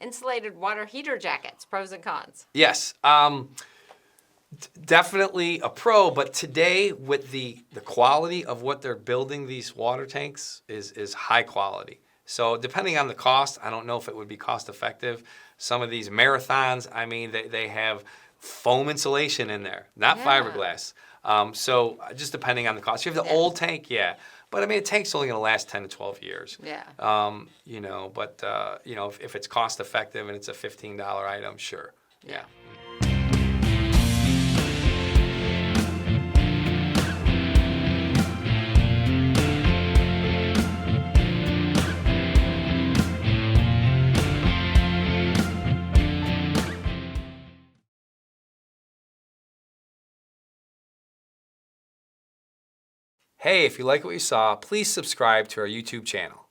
insulated water heater jackets, pros and cons. Yes. Definitely a pro, but today with the quality of what they're building these water tanks is high quality. So depending on the cost, I don't know if it would be cost effective. Some of these marathons, I mean, they have foam insulation in there, not fiberglass. So just depending on the cost. You have the old tank, yeah. But I mean, a tank's only going to last 10 to 12 years. Yeah. You know, but you know, if it's cost effective and it's a $15 item, sure. Yeah. Hey, if you like what you saw, please subscribe to our YouTube channel.